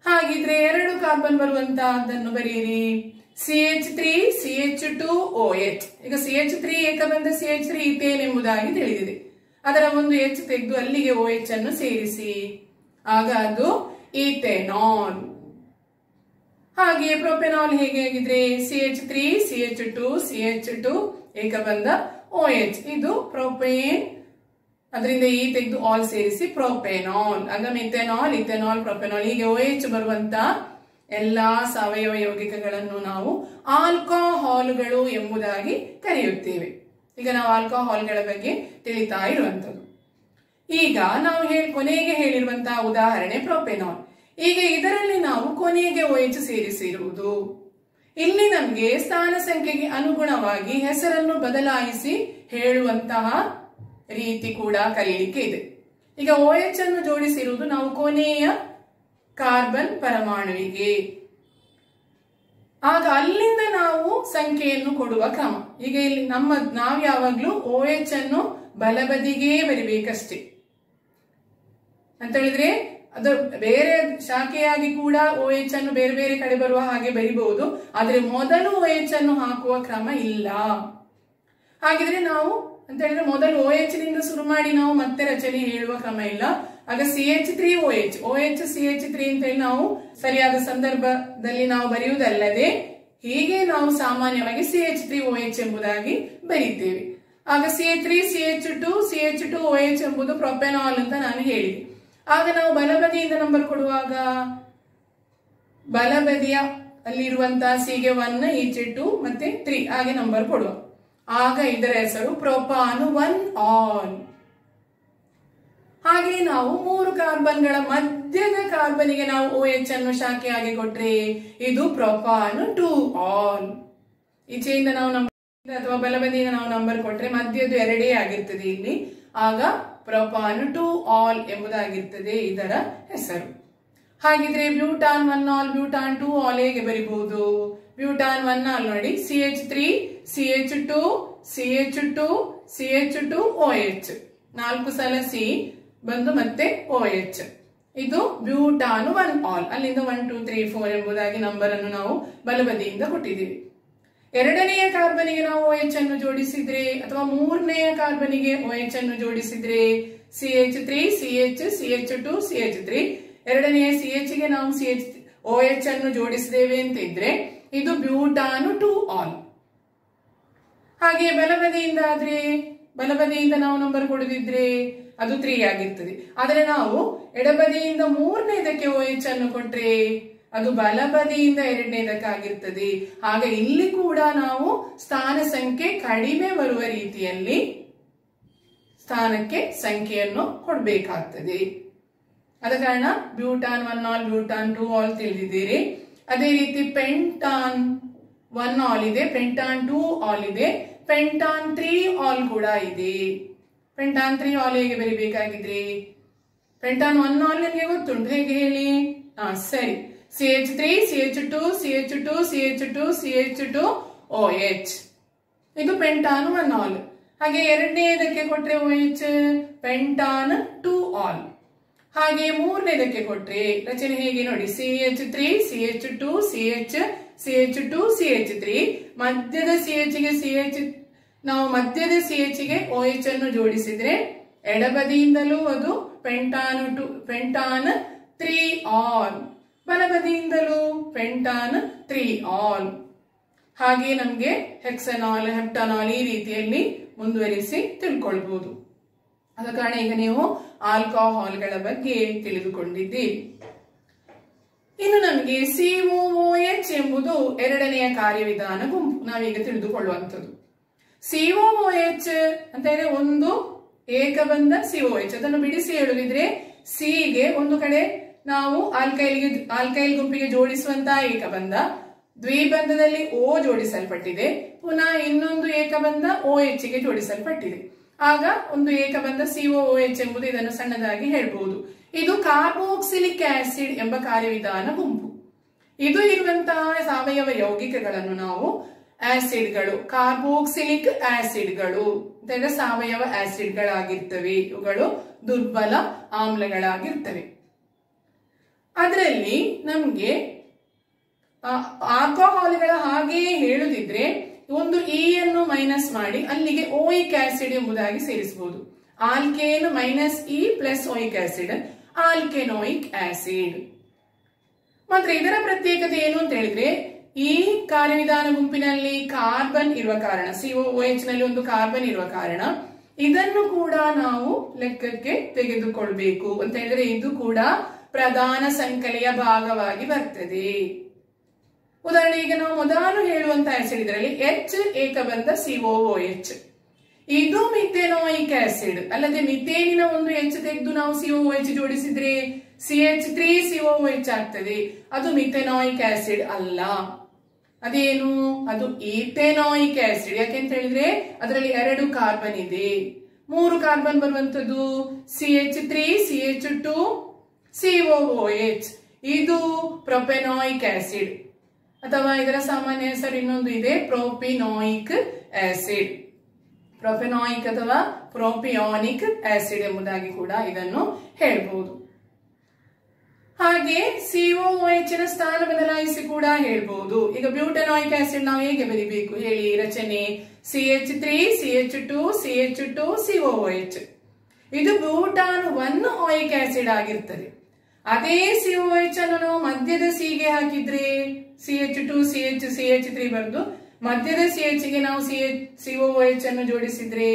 ಹಾಗಿದ್ರೆ 2 ಕಾರ್ಬನ್ ಬರುವಂತಹದ್ದನ್ನು ಬರೆಯಿರಿ. CH3CH2OH. ಈಗ CH3 ಏಕಬಂಧ CH3 ಈಥೇನ್ ಎಂಬುದಾಗಿ ತಿಳಿದಿದೆ. ಅದರ ಒಂದು H ತೆಗೆದು ಅಲ್ಲಿಗೆ OH ಅನ್ನು ಸೇರಿಸಿ, ಆಗ ಅದು ಈಥೆನಾಲ್. ಹಾಗೆ ಪ್ರೊಪೆನಾಲ್ ಹೇಗೆ ಆಗಿದ್ರೆ CH3CH2CH2 ಏಕಬಂಧ OH ಇದು ಪ್ರೊಪೇನ್, ಅದರಿಂದ E ತೆಗೆದು ಆಲ್ ಸೇರಿಸಿ ಪ್ರೊಪೆನಾಲ್. ಆಗ ಮಿಥೆನಾಲ್, ಇಥೆನಾಲ್, ಪ್ರೊಪೆನಾಲ್ ಹೀಗೆ OH ಬರುವಂತ ಎಲ್ಲಾ ಸಾವಯವ ಯೌಗಿಕಗಳನ್ನು ನಾವು ಆಲ್ಕೋಹಾಲ್ಗಳು ಎಂಬುದಾಗಿ ಕರೆಯುತ್ತೇವೆ. ಈಗ ನಾವು ಆಲ್ಕೋಹಾಲ್ಗಳ ಬಗ್ಗೆ ತಿಳಿತಾ ಇರುವಂತದ್ದು. ಈಗ ನಾವು ಕೊನೆಗೆ ಹೇಳಿರುವಂತಹ ಉದಾಹರಣೆ ಪ್ರೊಪೆನಾಲ್. ಈಗ ಇದರಲ್ಲಿ ನಾವು ಕೊನೆಗೆ OH ಸೇರಿಸಿರುವುದು. ಇಲ್ಲಿ ನಮ್ಗೆ ಸ್ಥಾನ ಸಂಖ್ಯೆಗೆ ಅನುಗುಣವಾಗಿ ಹೆಸರನ್ನು ಬದಲಾಯಿಸಿ ಹೇಳುವಂತಹ ರೀತಿ ಕೂಡ ಕಲಿಲಿಕ್ಕೆ ಇದೆ. ಈಗ OH ಅನ್ನು ಜೋಡಿಸಿರುವುದು ನಾವು ಕೊನೆಯ ಕಾರ್ಬನ್ ಪರಮಾಣುವಿಗೆ, ಆಗ ಅಲ್ಲಿಂದ ನಾವು ಸಂಖ್ಯೆಯನ್ನು ಕೊಡುವ ಕ್ರಮ. ಈಗ ಇಲ್ಲಿ ನಾವು ಯಾವಾಗ್ಲೂ OH ಅನ್ನು ಬಲಬದಿಗೆ ಬರಿಬೇಕಷ್ಟೇ. ಅಂತ ಹೇಳಿದ್ರೆ ಅದು ಬೇರೆ ಶಾಖೆಯಾಗಿ ಕೂಡ OH ಅನ್ನು ಬೇರೆ ಬೇರೆ ಕಡೆ ಬರುವ ಹಾಗೆ ಬರಿಬಹುದು, ಆದ್ರೆ ಮೊದಲು OH ಅನ್ನು ಹಾಕುವ ಕ್ರಮ ಇಲ್ಲ. ಹಾಗಿದ್ರೆ ನಾವು ಅಂತ ಹೇಳಿದ್ರೆ ಮೊದಲು OH ನಿಂದ ಶುರು ಮಾಡಿ ನಾವು ಮತ್ತೆ ರಚನೆ ಹೇಳುವ ಕ್ರಮ ಇಲ್ಲ. ಆಗ CH3OH, OH CH3 ಅಂತ ಹೇಳಿ ನಾವು ಸರಿಯಾದ ಸಂದರ್ಭದಲ್ಲಿ ನಾವು ಬರೆಯುವುದಲ್ಲದೆ ಹೀಗೆ ನಾವು ಸಾಮಾನ್ಯವಾಗಿ CH3OH ಎಂಬುದಾಗಿ ಬರೀತೇವೆ. ಆಗ CH3CH2CH2OH ಎಂಬುದು ಪ್ರೊಪೆನಾಲ್ ಅಂತ ನಾನು ಹೇಳಿದೆ. ಆಗ ನಾವು ಬಲಬದಿಯಿಂದ ನಂಬರ್ ಕೊಡುವಾಗ ಬಲಬದಿಯ ಅಲ್ಲಿರುವಂತಹ Cಗೆ 1, ಈಚೆ 2 ಮತ್ತೆ 3 ಹಾಗೆ ನಂಬರ್ ಕೊಡುವ. ಆಗ ಇದರ ಹೆಸರು ಪ್ರೊಪಾನು 1 ಆಲ್. ಹಾಗೆ ನಾವು 3 ಕಾರ್ಬನ್ಗಳ ಮಧ್ಯದ ಕಾರ್ಬನಿಗೆ ನಾವು OH ಅನ್ನು ಶಾಖೆಯಾಗಿ ಕೊಟ್ರೆ ಇದು ಪ್ರೊಪಾನು 2 ಆಲ್. ಈಚೆಯಿಂದ ನಾವು ನಂಬರ್ ಅಥವಾ ಬಲಬದಿಯಿಂದ ನಾವು ನಂಬರ್ ಕೊಟ್ರೆ ಮಧ್ಯದ್ದು 2 ಆಗಿರ್ತದೆ ಇಲ್ಲಿ, ಆಗ ಪ್ರೊಪಾನು 2 ಆಲ್ ಎಂಬುದಾಗಿರ್ತದೆ ಇದರ ಹೆಸರು. ಹಾಗಿದ್ರೆ ಬ್ಯೂಟಾನ್ 1 ಆಲ್, ಬ್ಯೂಟಾನ್ 2 ಆಲ್ ಹೇಗೆ ಬರಿಬಹುದು? ಬ್ಯೂಟಾನ್ 1 ಆಲ್ ನೋಡಿ, CH3 CH2 CH2 CH2OH 4 ಸಲ C ಬಂದು ಮತ್ತೆ OH, ಇದು ಬ್ಯೂಟಾನು 1 ಆಲ್. ಅಲ್ಲಿಂದ 1 2 3 4 ಎಂಬುದಾಗಿ ನಂಬರ್ ಅನ್ನು ನಾವು ಬಲಬದಿಯಿಂದ ಕೊಟ್ಟಿದ್ದೀವಿ. ಎರಡನೆಯ ಕಾರ್ಬನಿಗೆ ನಾವು OH ಅನ್ನು ಜೋಡಿಸಿದ್ರೆ ಅಥವಾ ಮೂರನೆಯ ಕಾರ್ಬನಿಗೆ OH ಅನ್ನು ಜೋಡಿಸಿದ್ರೆ CH3 CH CH2 CH3, ಎರಡನೆಯ CH ಗೆ ನಾವು OH ಅನ್ನು ಜೋಡಿಸಿದ್ದೇವೆ ಅಂತ ಇದ್ರೆ ಇದು ಬ್ಯೂಟಾನು 2 ಆಲ್. ಹಾಗೆ ಬಲಬದಿಯಿಂದ ನಾವು ನಂಬರ್ ಕೊಡದಿದ್ರೆ ಅದು 3 ಆಗಿರ್ತದೆ. ಆದ್ರೆ ನಾವು ಎಡಬದಿಯಿಂದ ಮೂರನೇದಕ್ಕೆ OH ಅನ್ನು ಕೊಟ್ರೆ ಅದು ಬಲಬದಿಯಿಂದ ಎರಡನೇದಕ್ಕಾಗಿರ್ತದೆ. ಆಗ ಇಲ್ಲಿ ಕೂಡ ನಾವು ಸ್ಥಾನ ಸಂಖ್ಯೆ ಕಡಿಮೆ ಬರುವ ರೀತಿಯಲ್ಲಿ ಸ್ಥಾನಕ್ಕೆ ಸಂಖ್ಯೆಯನ್ನು ಕೊಡಬೇಕಾಗ್ತದೆ. ಆದ ಕಾರಣ ಬ್ಯೂಟಾನ್ 1 ಆಲ್, ಬ್ಯೂಟಾನ್ 2 ಆಲ್ ತಿಳಿದಿದ್ದೀರಿ. ಅದೇ ರೀತಿ ಪೆಂಟಾನ್ 1 ಆಲ್ ಇದೆ, ಪೆಂಟಾನ್ 2 ಆಲ್ ಇದೆ, ಪೆಂಟಾನ್ 3 ಆಲ್ ಕೂಡ ಇದೆ. ಪೆಂಟಾನ್ 3 ಆಲ್ ಹೇಗೆ ಬರಿಬೇಕಾಗಿದ್ರೆ ಪೆಂಟಾನ್ 1 ಆಲ್ ನಿಮಗೆ ಗೊತ್ತುಂಟು, ಹೇಗೆ ಹೇಳಿ? ಸರಿ, CH3 CH2 CH2 CH2 CH2 OH, ಇದು ಪೆಂಟಾನ್ 1 ಆಲ್. ಹಾಗೆ ಎರಡನೇದಕ್ಕೆ ಕೊಟ್ರೆ OH ಪೆಂಟಾನ್ 2 ಆಲ್. ಹಾಗೆ ಮೂರನೇದಕ್ಕೆ ಕೊಟ್ರೆ ರಚನೆ ಹೇಗೆ ನೋಡಿ, CH3 CH2 CH2 CH3, ಮಧ್ಯದ CH ಗೆ ನಾವು ಮಧ್ಯದ CH ಗೆ OH ಅನ್ನು ಜೋಡಿಸಿದ್ರೆ ಎಡಬದಿಯಿಂದಲೂ ಅದು ಪೆಂಟಾನ್ 3 ಆಲ್, ಬಲಬದಿಯಿಂದಲೂ ಪೆಂಟಾನ್ 3 ಆಲ್. ಹಾಗೆ ನಮ್ಗೆ ಹೆಕ್ಸನಾಲ್, ಹೆಪ್ಟನಾಲ್ ಈ ರೀತಿಯಲ್ಲಿ ಮುಂದುವರಿಸಿ ತಿಳ್ಕೊಳ್ಬಹುದು. ಆದ ಕಾರಣ ಈಗ ನೀವು ಆಲ್ಕೋಹಾಲ್ಗಳ ಬಗ್ಗೆ ತಿಳಿದುಕೊಂಡಿದ್ದೀರಿ. ಇನ್ನು ನಮಗೆ COOH ಎಂಬುದು ಎರಡನೆಯ ಕಾರ್ಯವಿಧಾನ ಗುಂಪು ನಾವೀಗ ತಿಳಿದುಕೊಳ್ಳುವಂಥದ್ದು. COOH ಅಂತ ಹೇಳಿದ್ರೆ ಒಂದು ಏಕಬಂಧ COH, ಅದನ್ನು ಬಿಡಿಸಿ ಹೇಳುವುದಿದ್ರೆ C ಗೆ ಒಂದು ಕಡೆ ನಾವು ಆಲ್ಕೈಲ್ ಗುಂಪಿಗೆ ಜೋಡಿಸುವಂತಹ ಏಕಬಂಧ, ದ್ವಿಬಂಧದಲ್ಲಿ O ಜೋಡಿಸಲ್ಪಟ್ಟಿದೆ, ಪುನಃ ಇನ್ನೊಂದು ಏಕಬಂಧ OH ಗೆ ಜೋಡಿಸಲ್ಪಟ್ಟಿದೆ. ಆಗ ಒಂದು ಏಕಬಂಧ COOH ಎಂಬುದು ಇದನ್ನು ಸಣ್ಣದಾಗಿ ಹೇಳ್ಬಹುದು. ಇದು ಕಾರ್ಬೋಕ್ಸಿಲಿಕ್ ಆಸಿಡ್ ಎಂಬ ಕಾರ್ಯವಿಧಾನ ಗುಂಪು. ಇದು ಇರುವಂತಹ ಸಾವಯವ ಯೌಗಿಕಗಳನ್ನು ನಾವು ಆಸಿಡ್ಗಳು, ಕಾರ್ಬೋಕ್ಸಿಲಿಕ್ ಆಸಿಡ್ಗಳು ಅಂತ ಸಾವಯವ ಆಸಿಡ್ಗಳಾಗಿರ್ತವೆ. ಇವುಗಳು ದುರ್ಬಲ ಆಮ್ಲಗಳಾಗಿರ್ತವೆ. ಅದರಲ್ಲಿ ನಮ್ಗೆ ಆಲ್ಕೋಹಾಲ್ಗಳ ಹಾಗೆಯೇ ಹೇಳುದಿದ್ರೆ ಒಂದು ಇ ಅನ್ನು ಮೈನಸ್ ಮಾಡಿ ಅಲ್ಲಿಗೆ ಓಯಿಕ್ ಆಸಿಡ್ ಎಂಬುದಾಗಿ ಸೇರಿಸಬಹುದು. Alkane minus e plus oic acid, alkanoic acid. ಮಾತ್ರ ಇದರ ಪ್ರತ್ಯೇಕತೆ ಏನು ಅಂತ ಹೇಳಿದ್ರೆ, ಈ ಕಾರ್ಯವಿಧಾನ ಗುಂಪಿನಲ್ಲಿ ಕಾರ್ಬನ್ ಇರುವ ಕಾರಣ, COOH ನಲ್ಲಿ ಒಂದು ಕಾರ್ಬನ್ ಇರುವ ಕಾರಣ ಇದನ್ನು ಕೂಡ ನಾವು ಲೆಕ್ಕಕ್ಕೆ ತೆಗೆದುಕೊಳ್ಬೇಕು ಅಂತ ಹೇಳಿದ್ರೆ ಇದು ಕೂಡ ಪ್ರಧಾನ ಸಂಕಲೆಯ ಭಾಗವಾಗಿ ಬರ್ತದೆ. ಉದಾಹರಣೆ ಈಗ ನಾವು ಮೊದಲು ಹೇಳುವಂತ ಆಸಿಡ್ ಇದರಲ್ಲಿ H ಏಕಬಂಧ COOH, ಇದು ಮಿಥೆನೋಯಿಕ್ ಆಸಿಡ್. ಅಲ್ಲದೆ ಮಿಥೇನಿನ ಒಂದು H ತೆಗೆದು ನಾವು COOH ಜೋಡಿಸಿದ್ರೆ CH3COOH ಆಗ್ತದೆ. ಅದು ಮಿಥೆನೋಯಿಕ್ ಆಸಿಡ್ ಅಲ್ಲ. ಅದೇನು? ಅದು ಈಥೆನೋಯಿಕ್ ಆಸಿಡ್. ಯಾಕೆಂತ ಹೇಳಿದ್ರೆ ಅದರಲ್ಲಿ 2 ಕಾರ್ಬನ್ ಇದೆ. 3 ಕಾರ್ಬನ್ ಬರುವಂತದ್ದು CH3 CH2 COOH, ಇದು ಪ್ರೊಪೆನಾಯಿಕ್ ಆಸಿಡ್, ಅಥವಾ ಇದರ ಸಾಮಾನ್ಯ ಹೆಸರು ಇನ್ನೊಂದು ಇದೆ ಪ್ರೊಪಿನೋಯಿಕ್ ಆಸಿಡ್. ಪ್ರೊಪೆನಾಯಿಕ್ ಅಥವಾ ಪ್ರೊಪಿಯಾನಿಕ್ ಆಸಿಡ್ ಎಂಬುದಾಗಿ ಕೂಡ ಇದನ್ನು ಹೇಳ್ಬಹುದು. ಹಾಗೆ COOH ನ ಸ್ಥಾನ ಬದಲಾಯಿಸಿ ಕೂಡ ಹೇಳ್ಬಹುದು. ಈಗ ಬ್ಯೂಟನಾಯಿಕ್ ಆಸಿಡ್ ನಾವು ಹೇಗೆ ಬರಿಬೇಕು ಹೇಳಿ? ರಚನೆ CH3 CH2 CH2 COOH, ಇದು ಬ್ಯೂಟಾನ್ 1 ಓಯಿಕ್ ಆಸಿಡ್ ಆಗಿರ್ತದೆ. ಅದೇ COOH ಅನ್ನು ನಾವು ಮಧ್ಯದ C ಗೆ ಹಾಕಿದ್ರೆ CH2 CH3 ಬರೆದು ಮಧ್ಯದ CH ಗೆ ನಾವು COOH ಅನ್ನು ಜೋಡಿಸಿದ್ರೆ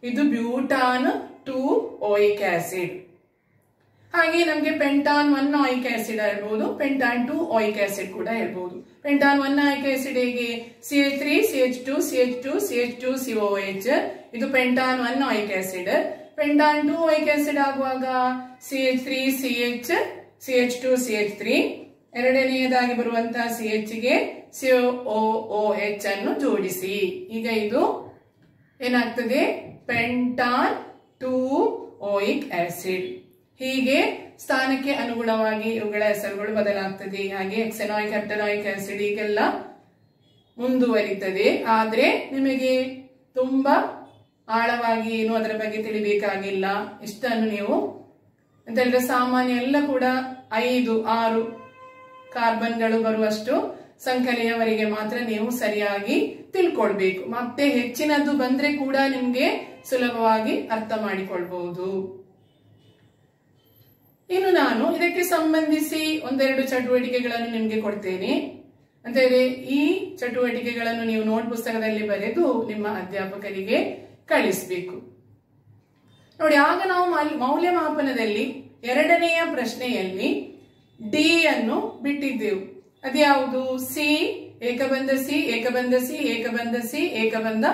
ಇದು ಬ್ಯೂಟಾನ್ 2 ಓಯಿಕ್ ಆಸಿಡ್. ಹಾಗೆ ನಮಗೆ ಪೆಂಟಾನ್ 1 ಓಯಿಕ್ ಆಸಿಡ್ ಹೇಳ್ಬಹುದು, ಪೆಂಟಾನ್ 2 ಓಯಿಕ್ ಆಸಿಡ್ ಕೂಡ ಹೇಳ್ಬಹುದು. ಪೆಂಟಾನ್ 1 ಓಯಿಕ್ ಆಸಿಡ್ ಹೇಗೆ? CH3 CH2 CH2 COOH, ಇದು ಪೆಂಟಾನ್ 1 ಓಯಿಕ್ ಆಸಿಡ್. ಪೆಂಟಾನ್ 2 ಓಯಿಕ್ ಆಸಿಡ್ ಆಗುವಾಗ CH3 CH2 CH3, ಎರಡನೆಯದಾಗಿ ಬರುವಂತಹ CH ಗೆ COOH ಅನ್ನು ಜೋಡಿಸಿ. ಈಗ ಇದು ಏನಾಗ್ತದೆ? ಪೆಂಟಾನ್ 2 ಓಯಿಕ್ ಆಸಿಡ್. ಹೀಗೆ ಸ್ಥಾನಕ್ಕೆ ಅನುಗುಣವಾಗಿ ಇವುಗಳ ಹೆಸರುಗಳು ಬದಲಾಗ್ತದೆ. ಹಾಗೆ ಹೆಕ್ಸೆನಾಯಿಕ್, ಹೆಪ್ಟನಾಯಿಕ್ ಆಸಿಡ್ ಹೀಗೆಲ್ಲ ಮುಂದುವರಿತದೆ. ಆದ್ರೆ ನಿಮಗೆ ತುಂಬಾ ಆಳವಾಗಿ ಏನು ಅದರ ಬಗ್ಗೆ ತಿಳಿಬೇಕಾಗಿಲ್ಲ. ಇಷ್ಟನ್ನು ನೀವು ಅಂತ ಹೇಳಿದ್ರೆ ಸಾಮಾನ್ಯ ಎಲ್ಲ ಕೂಡ 5-6 ಕಾರ್ಬನ್ಗಳು ಬರುವಷ್ಟು ಸಂಕಲೆಯವರೆಗೆ ಮಾತ್ರ ನೀವು ಸರಿಯಾಗಿ ತಿಳ್ಕೊಳ್ಬೇಕು. ಮತ್ತೆ ಹೆಚ್ಚಿನದ್ದು ಬಂದ್ರೆ ಕೂಡ ನಿಮ್ಗೆ ಸುಲಭವಾಗಿ ಅರ್ಥ ಮಾಡಿಕೊಳ್ಬಹುದು. ಇನ್ನು ನಾನು ಇದಕ್ಕೆ ಸಂಬಂಧಿಸಿ ಒಂದೆರಡು ಚಟುವಟಿಕೆಗಳನ್ನು ನಿಮ್ಗೆ ಕೊಡ್ತೇನೆ. ಅಂತ ಹೇಳಿದ್ರೆ ಈ ಚಟುವಟಿಕೆಗಳನ್ನು ನೀವು ನೋಟ್ ಪುಸ್ತಕದಲ್ಲಿ ಬರೆದು ನಿಮ್ಮ ಅಧ್ಯಾಪಕರಿಗೆ ಕಳಿಸಬೇಕು. ನೋಡಿ, ಆಗ ನಾವು ಮೌಲ್ಯಮಾಪನದಲ್ಲಿ ಎರಡನೆಯ ಪ್ರಶ್ನೆಯಲ್ಲಿ ಡಿ ಅನ್ನು ಬಿಟ್ಟಿದ್ದೆವು. ಅದ್ಯಾವುದು? ಸಿ ಏಕಬಂಧ C ಏಕಬಂಧ C ಏಕಬಂಧ C ಏಕಬಂಧ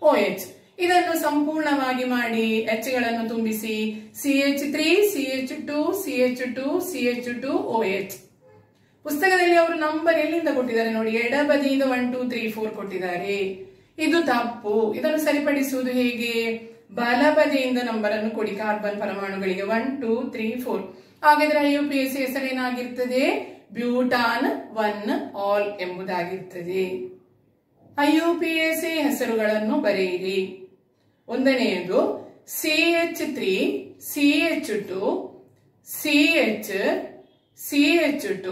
OH. ಇದನ್ನು ಸಂಪೂರ್ಣವಾಗಿ ಮಾಡಿ H ಗಳನ್ನು ತುಂಬಿಸಿ CH3 CH2 CH2 CH2 OH. ಪುಸ್ತಕದಲ್ಲಿ ಅವರು ನಂಬರ್ ಎಲ್ಲಿಂದ ಕೊಟ್ಟಿದ್ದಾರೆ ನೋಡಿ, ಎಡಬದಿಯಿಂದ 1 2 3 4 ಕೊಟ್ಟಿದ್ದಾರೆ. ಇದು ತಪ್ಪು. ಇದನ್ನು ಸರಿಪಡಿಸುವುದು ಹೇಗೆ? ಬಲಬದಿಯಿಂದ ನಂಬರ್ ಅನ್ನು ಕೊಡಿ ಕಾರ್ಬನ್ ಪರಮಾಣುಗಳಿಗೆ 1 2 3 4. ಹಾಗಾದ್ರೆ IUPAC ಹೆಸರೇನಾಗಿರ್ತದೆ? ಬ್ಯೂಟಾನ್ 1 ಆಲ್ ಎಂಬುದಾಗಿರ್ತದೆ. IUPAC ಹೆಸರುಗಳನ್ನು ಬರೆಯಿರಿ. ಒಂದನೆಯದು CH3 CH2 CH CH2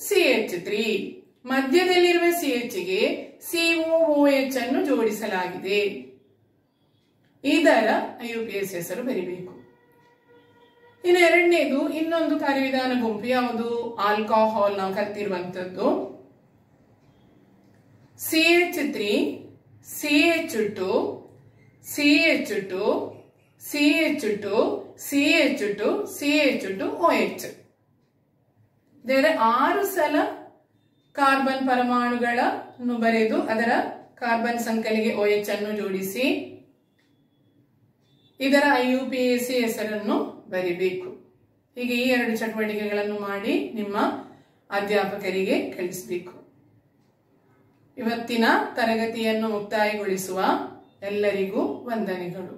CH3. ಮಧ್ಯದಲ್ಲಿರುವ CH ಗೆ COOH ಅನ್ನು ಜೋಡಿಸಲಾಗಿದೆ. ಇದರ IUPAC ಹೆಸರು ಬರಿಬೇಕು. ಇನ್ನು ಎರಡನೇದು ಇನ್ನೊಂದು ಕಾರ್ಯವಿಧಾನ ಗುಂಪು ಯಾವುದು? ಆಲ್ಕೋಹಾಲ್. ನಾವು ಕಲ್ತಿರುವಂತದ್ದು CH3 CH2 CH2 CH2 CH2 CH2OH. ಬೇರೆ 6 ಸಲ ಕಾರ್ಬನ್ ಪರಮಾಣುಗಳನ್ನು ಬರೆದು ಅದರ ಕಾರ್ಬನ್ ಸಂಕಲಿಗೆ OH ಅನ್ನು ಜೋಡಿಸಿ ಇದರ IUPAC ಹೆಸರನ್ನು ಬರಿಬೇಕು. ಹೀಗೆ ಈ 2 ಚಟುವಟಿಕೆಗಳನ್ನು ಮಾಡಿ ನಿಮ್ಮ ಅಧ್ಯಾಪಕರಿಗೆ ಕಳಿಸಬೇಕು. ಇವತ್ತಿನ ತರಗತಿಯನ್ನು ಮುಕ್ತಾಯಗೊಳಿಸುವ ಎಲ್ಲರಿಗೂ ವಂದನೆಗಳು.